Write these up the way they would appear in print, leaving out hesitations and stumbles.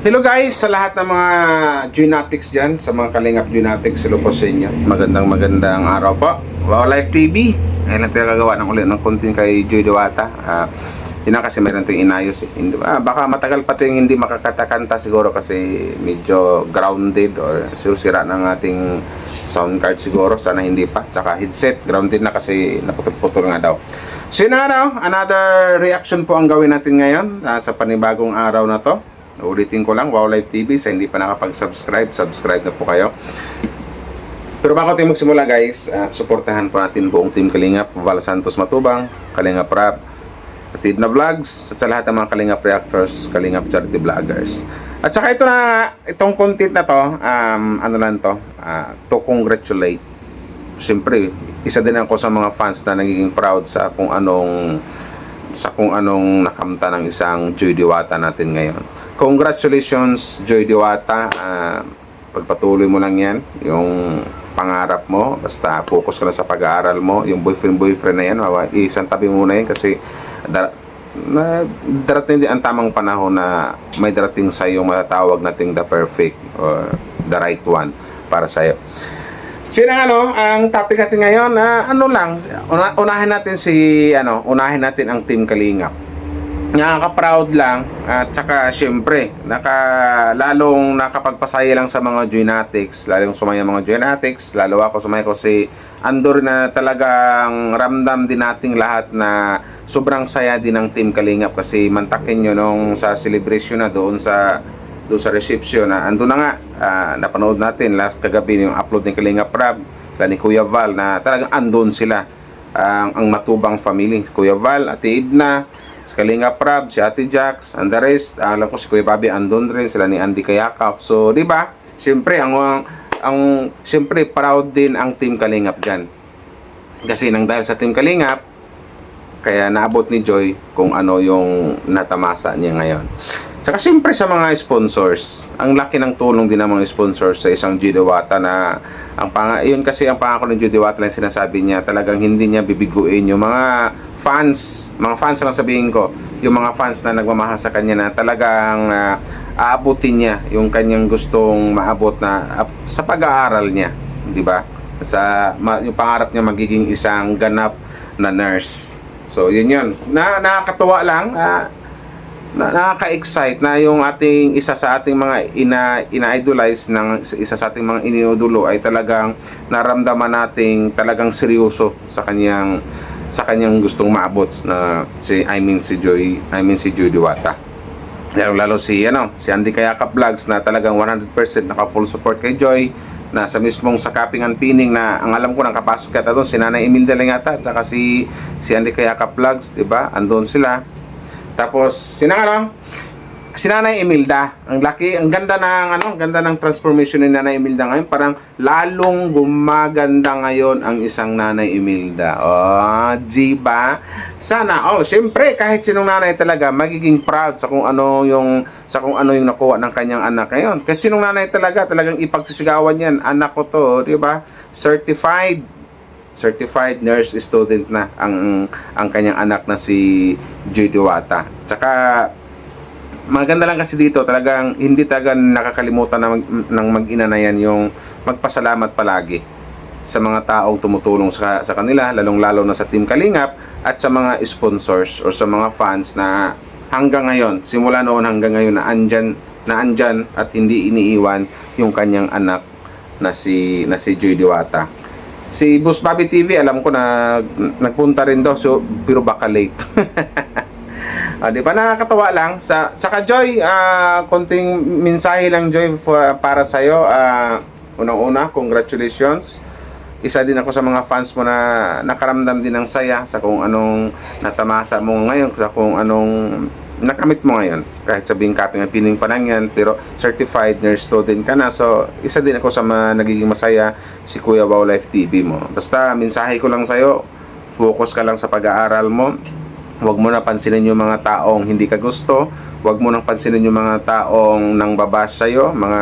Hello guys, sa lahat ng mga Junatics dyan, sa mga Kalingap Junatics, hello po sa inyo. Magandang araw po. Wow Live TV. Ngayon lang tayo gagawa ng ulit ng content kay Joy Diwata. Yun na kasi meron tayong inayos eh. Baka matagal pa tayong hindi makakatakanta siguro kasi medyo grounded or sira ng ating sound card siguro. Sana hindi pa. Tsaka headset, grounded na kasi naputol-putol nga daw. So yun na nga, another reaction po ang gawin natin ngayon sa panibagong araw na to. Ulitin ko lang, Wow Live TV, sa hindi pa nakapag-subscribe, subscribe na po kayo. Pero bago tayo magsimula guys, suportahan po natin buong Team Kalingap, Val Santos Matubang, Kalingap Rap, Atid na Vlogs, at sa lahat ng mga Kalingap Reactors, Kalingap Charity Vloggers. At saka itong content na to, to congratulate. Siyempre, isa din ako sa mga fans na nagiging proud sa kung anong nakamta ng isang Joy Diwata natin ngayon. Congratulations Joy Diwata, pagpatuloy mo lang yan yung pangarap mo, basta focus ka lang sa pag-aaral mo. Yung boyfriend na yan, isang tabi muna yan kasi darating din ang tamang panahon na may darating sa yung matatawag nating the perfect or the right one para sa iyo. So yun ang topic natin ngayon, unahin natin ang Team Kalingap. Nakaka-proud lang at saka syempre lalong nakapagpasaya lang sa mga Junatics, lalong sumaya mga Junatics, lalo ako sumaya ko si Andor na talagang ramdam din nating lahat na sobrang saya din ng Team Kalingap kasi mantakin nyo nung sa celebration na doon sa reception na ando na nga, napanood natin last kagabi yung upload ni Kalingap Rab ni Kuya Val na talagang andon sila, ang Matubang family, Kuya Val, Ate Edna, si Kalingap Rab, si Ate Jax, and the rest. Alam ko si Kuya Bobby andon rin, sila ni Andy Kayakap. So di ba, siyempre siyempre proud din ang Team Kalingap diyan kasi nang dahil sa Team Kalingap kaya naabot ni Joy kung ano yung natamasa niya ngayon. Saka siyempre sa mga sponsors, ang laki ng tulong din ng mga sponsors sa isang Joy Diwata na yun kasi ang pangako ng Joy Diwata lang sinasabi niya, talagang hindi niya bibiguin yung mga fans lang sabihin ko, yung mga fans na nagmamahal sa kanya na talagang aabutin niya yung kanyang gustong maabot na sa pag-aaral niya, di ba? Yung pangarap niya magiging isang ganap na nurse. So yun. Nakakatuwa lang, nakaka-excite na yung isa sa ating mga ina-idolize ng isa sa ating mga iniudulo ay talagang naramdaman nating talagang seryoso sa kanyang gustong maabot na si Joy Diwata. Lalo si Andy Kayakap Vlogs na talagang 100% naka-full support kay Joy, na sa mismong sakaping and pining na ang alam ko nakapasok yata doon si Nanay Imelda lang yata at saka si Andy Kayakap Vlogs, 'di ba? Andun sila. Tapos si Nanay Imelda, ang ganda ng transformation ni Nanay Imelda ngayon, parang lalong gumaganda ngayon ang isang Nanay Imelda. Diba? Sana syempre kahit sinong nanay talaga magiging proud sa kung ano yung nakuha ng kanyang anak ngayon. Kahit sinong nanay talagang ipagsisigawan yan, anak ko to, di ba? Certified nurse student na ang kanyang anak na si Joy Diwata. Tsaka maganda lang kasi dito, talagang hindi talaga nakakalimutan ng mag-ina na yan yung magpasalamat palagi sa mga taong tumutulong sa kanila, lalong-lalo na sa Team Kalingap at sa mga sponsors or sa mga fans na hanggang ngayon, simula noon hanggang ngayon na andyan at hindi iniiwan yung kanyang anak na si Joy Diwata. Si Boss Bobby TV, alam ko na nagpunta rin daw, so pero baka late. Di ba, nakakatawa lang saka Joy, konting mensahe lang Joy para sa iyo. Unang-una, congratulations. Isa din ako sa mga fans mo na nakaramdam din ng saya sa kung anong natamasa mo ngayon, sa kung anong nakamit mo ngayon. Kahit sabihin kaping at pining pa lang yan, pero certified nurse student ka na. So isa din ako sa nagiging masaya si Kuya Wow Live TV mo. Basta mensahe ko lang sa iyo, focus ka lang sa pag-aaral mo. Huwag mo na pansinin yung mga taong hindi ka gusto. Huwag mo nang pansinin yung mga taong nang babash sa'yo, mga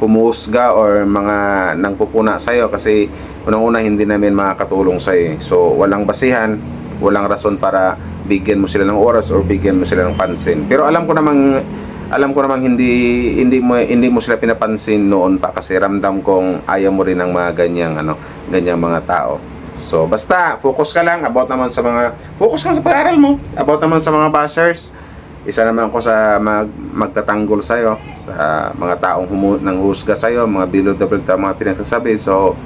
humuhusga or mga nang pupuna sa'yo kasi unang-una hindi namin makakatulong sa'yo. So walang basihan, walang rason para bigyan mo sila ng oras or bigyan mo sila ng pansin. Pero alam ko namang alam ko naman hindi mo sila pinapansin noon pa kasi ramdam kong ayaw mo rin ng mga ganyang mga tao. So basta focus ka lang focus ka sa pag-aaral mo. About naman sa mga bashers, isa naman ako sa magtatanggol sa iyo, sa mga taong nanghusga sa iyo, mga below the belt, mga pinagsasabi. So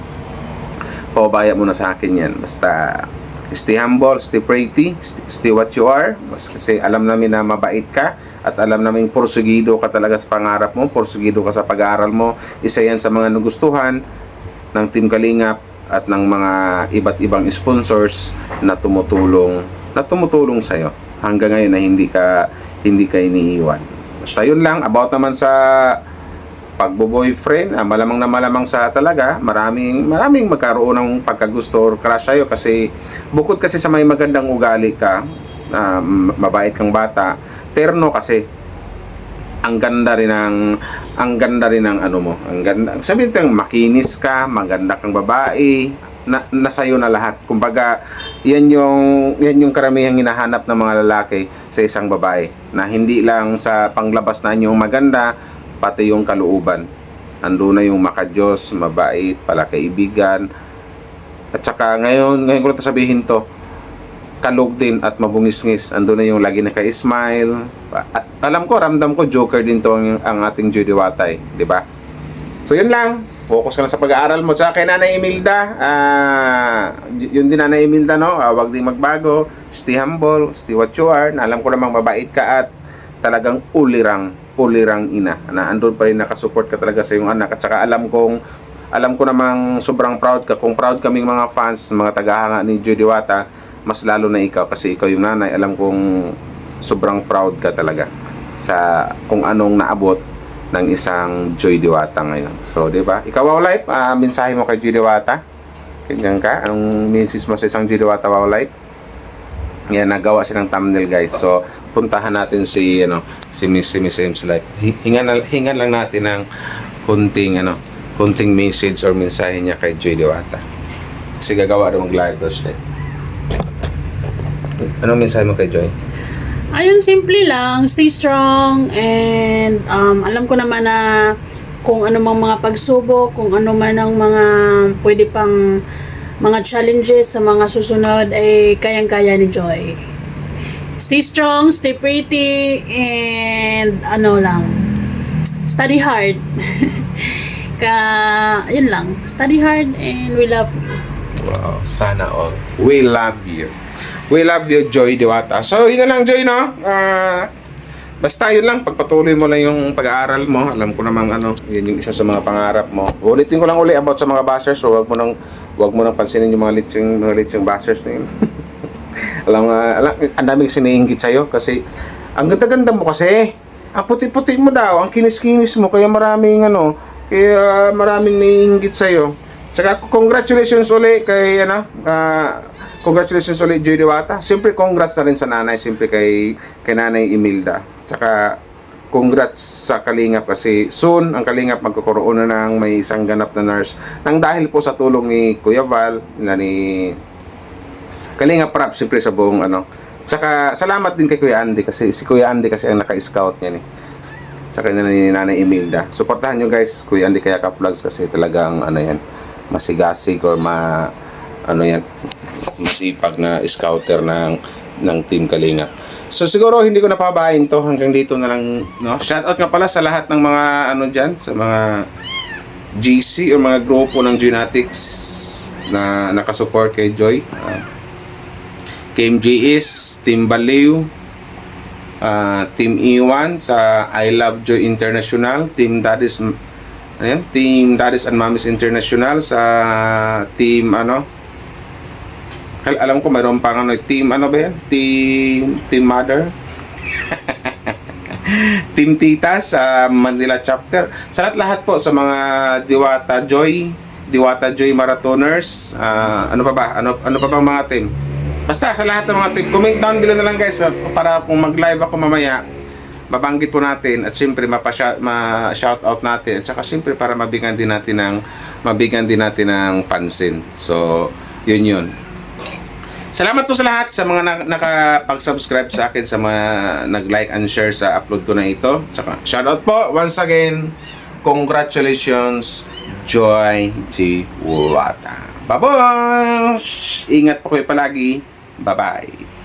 paubaya mo na sa akin yan. Basta stay humble, stay pretty, stay what you are. Kasi alam namin na mabait ka at alam namin porsigido ka talaga sa pangarap mo, porsigido ka sa pag-aaral mo. Isa yan sa mga nagustuhan ng Team Kalingap at ng mga iba't ibang sponsors na tumutulong sa iyo hanggang ngayon na hindi ka iniiwan. Basta yun lang. About naman sa pagbo-boyfriend, malamang sa talaga maraming magkaroon ng pagkagusto or crush sa'yo kasi bukod kasi sa may magandang ugali ka, mabait kang bata, terno kasi ang ganda rin ng ano mo, ang ganda, sabihin tayong makinis ka, maganda kang babae, nasayo na lahat. Kumbaga yan yung karamihang hinahanap ng mga lalaki sa isang babae, na hindi lang sa panglabas na yung maganda, pati yung kalooban. Ando na yung makadiyos, mabait, palakaibigan. At saka ngayon ko lang sabihin to, kalog din at mabungis-ngis. Ando na yung lagi naka-smile. At alam ko, ramdam ko, joker din to ang ating Joy Diwata, di ba? So yun lang. Focus ka na sa pag-aaral mo. Tsaka kay Nanay Imelda, yun din Nanay Imelda, no? Huwag din magbago. Stay humble, stay what you are. Na alam ko namang mabait ka at talagang ulirang ina na andun pa rin, nakasupport ka talaga sa iyong anak. At saka alam ko namang sobrang proud ka. Kung proud kaming mga fans, mga tagahanga ni Joy Diwata, mas lalo na ikaw kasi ikaw yung nanay. Alam kong sobrang proud ka talaga sa kung anong naabot ng isang Joy Diwata ngayon. So, di ba? Ikaw, Wow Life, mensahe mo kay Joy Diwata. Ganyan ka, ang message mo sa isang Joy Diwata, Wow Life. Yan, nagawa siya ng thumbnail, guys. So, puntahan natin si Miss M's Life. Hingan lang natin ng kunting message or mensahe niya kay Joy Diwata. Kasi gagawa rin mag-live daw siya. Anong mensahe mo kay Joy? Ayun, simple lang, stay strong, and alam ko naman na kung ano mang mga pagsubok, kung ano man ang mga pwede pang mga challenges sa mga susunod, ay kayang-kaya ni Joy. Stay strong, stay pretty, and study hard. Yun lang, study hard, and we love you. Wow, sana all. We love you. We love you, Joy Diwata. So, yun na lang, Joy, no? Basta yun lang, pagpatuloy mo lang yung pag-aaral mo. Alam ko namang yun yung isa sa mga pangarap mo. Ulitin ko lang about sa mga bashers. So, wag mo nang pansinin yung mga litseng bashers na yun. alam, ang daming siniinggit sa'yo kasi ang ganda-ganda mo kasi. Ang puti-puti mo daw, ang kinis-kinis mo, kaya maraming naiinggit sa'yo. Saka congratulations ulit kay congratulations ulit Joy Diwata. Siyempre congrats na rin sa nanay, siyempre kay Nanay Imelda. Saka congrats sa Kalingap kasi soon ang Kalingap magkakaroon na ng may isang ganap na nurse nang dahil po sa tulong ni Kuya Val na ni Kalingap Rap, siyempre sa buong Saka salamat din kay Kuya Andy kasi si Kuya Andy kasi ang naka-scout niya sa kanya ni Nanay Imelda. Suportahan nyo guys Kuya Andy Kayaka Vlogs kasi talagang yan, masigasig or masipag na scouter ng Team Kalingap. So siguro hindi ko napabahin to, hanggang dito na lang, no? Shoutout nga pala sa lahat ng mga diyan, sa mga GC o mga grupo ng Joynatics na nakasupport kay Joy. KMJS, Team Baliw, Team Iwan sa I Love Joy International, Team Daddies Team Daddies and Mommies International, sa Team alam ko mayroon pang Team ba yan? Team Mother. Team Tita sa Manila chapter. Sa lahat po sa mga Diwata Joy Marathoners, ano pa bang mga team? Basta sa lahat ng mga team, comment down below na lang guys para kung mag-live ako mamaya, mabanggit po natin at siyempre ma-shoutout natin at saka siyempre para mabigyan din natin ng pansin. So, yun. Salamat po sa lahat sa mga nakapag-subscribe sa akin, sa mga nag-like and share sa upload ko na ito. Tsaka, shoutout po once again. Congratulations, Joy T. Wata. Bye-bye! Ingat po kayo palagi. Bye-bye!